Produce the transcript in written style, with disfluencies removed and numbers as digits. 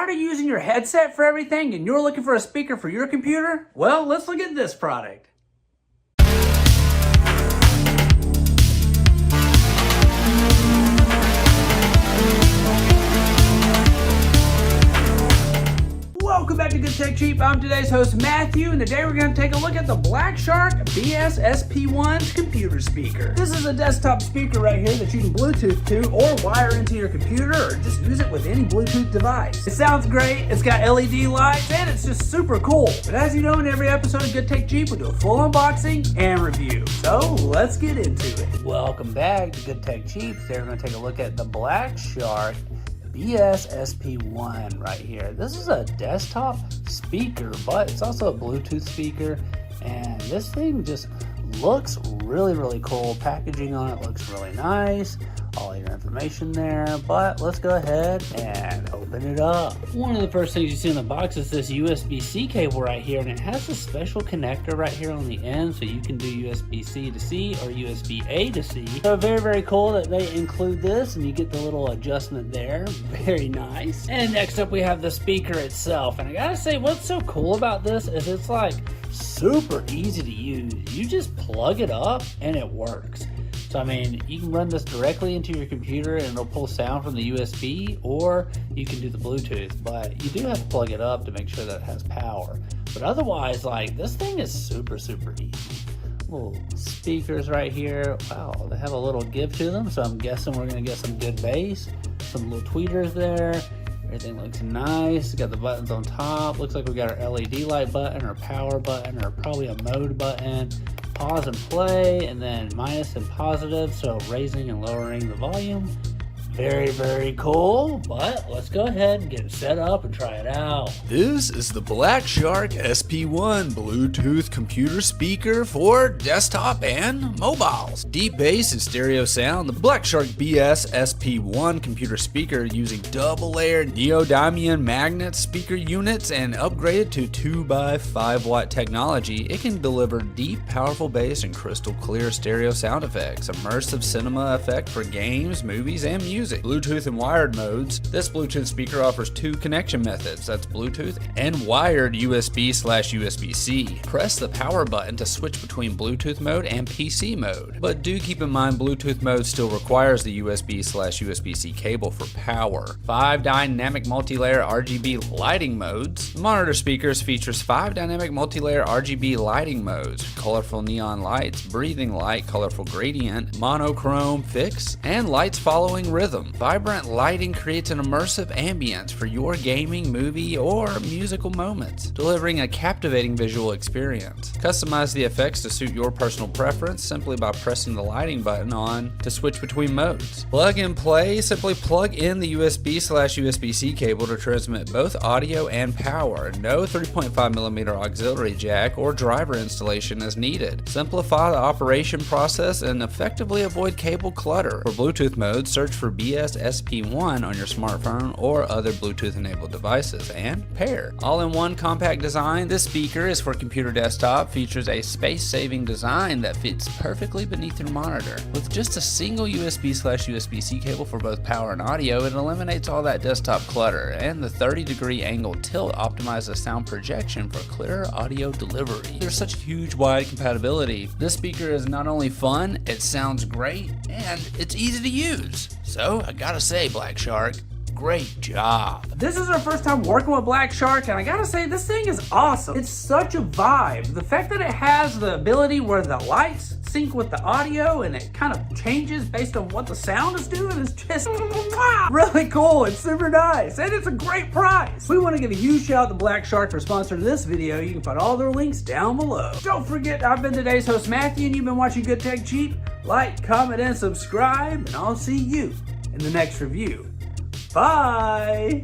Tired of using your headset for everything and you're looking for a speaker for your computer? Well, let's look at this product. Welcome back to Good Tech Cheap. I'm today's host Matthew, and today we're going to take a look at the Black Shark BS SP1 computer speaker. This is a desktop speaker right here that you can Bluetooth to or wire into your computer or just use it with any Bluetooth device. It sounds great, it's got LED lights, and it's just super cool. But as you know, in every episode of Good Tech Cheap, we do a full unboxing and review. So let's get into it. Welcome back to Good Tech Cheap. Today we're going to take a look at the Black Shark BS SP1 right here. This is a desktop speaker, but it's also a Bluetooth speaker, and this thing just looks really cool. Packaging on it looks really nice. All your information there, but let's go ahead and open it up. One of the first things you see in the box is this USB-C cable right here, and it has a special connector right here on the end, so you can do USB-C to C or USB-A to C. So very cool that they include this, and you get the little adjustment there. Very nice. And next up we have the speaker itself, and I gotta say what's so cool about this is it's like super easy to use. You just plug it up and it works. So I mean, you can run this directly into your computer and it'll pull sound from the USB, or you can do the Bluetooth, but you do have to plug it up to make sure that it has power. But otherwise, like, this thing is super easy. Little speakers right here. Wow, they have a little give to them, so I'm guessing we're gonna get some good bass. Some little tweeters there. Everything looks nice. Got the buttons on top. Looks like we got our LED light button, or power button, or probably a mode button. Pause and play, and then minus and positive, so raising and lowering the volume. Very cool, but let's go ahead and get it set up and try it out. This is the Black Shark SP1 Bluetooth computer speaker for desktop and mobiles. Deep bass and stereo sound. The Black Shark BS SP1 computer speaker using double-layered neodymium magnet speaker units and upgraded to 2x5 watt technology. It can deliver deep, powerful bass and crystal clear stereo sound effects. Immersive cinema effect for games, movies, and music. Bluetooth and wired modes. This Bluetooth speaker offers two connection methods. That's Bluetooth and wired USB/USB-C. Press the power button to switch between Bluetooth mode and PC mode. But do keep in mind Bluetooth mode still requires the USB/USB-C cable for power. 5 dynamic multi-layer RGB lighting modes. The monitor speakers features 5 dynamic multi-layer RGB lighting modes. Colorful neon lights, breathing light, colorful gradient, monochrome fix, and lights following rhythm. Vibrant lighting creates an immersive ambience for your gaming, movie, or musical moments, delivering a captivating visual experience. Customize the effects to suit your personal preference simply by pressing the lighting button on to switch between modes. Plug and play. Simply plug in the USB/USB-C cable to transmit both audio and power. No 3.5mm auxiliary jack or driver installation is needed. Simplify the operation process and effectively avoid cable clutter. For Bluetooth mode, search for BS SP1 on your smartphone or other Bluetooth-enabled devices, and pair. All-in-one compact design. This speaker is for computer desktop, features a space-saving design that fits perfectly beneath your monitor. With just a single USB/USB-C cable for both power and audio, it eliminates all that desktop clutter, and the 30-degree angle tilt optimizes sound projection for clearer audio delivery. There's such huge wide compatibility. This speaker is not only fun, it sounds great, and it's easy to use. So I gotta say, Black Shark, great job. This is our first time working with Black Shark, and I gotta say, this thing is awesome. It's such a vibe. The fact that it has the ability where the lights sync with the audio and it kind of changes based on what the sound is doing is just really cool. It's super nice, and it's a great price. We want to give a huge shout out to Black Shark for sponsoring this video. You can find all their links down below. Don't forget, I've been today's host Matthew, and you've been watching Good Tech Cheap. Like, comment, and subscribe, and I'll see you in the next review. Bye!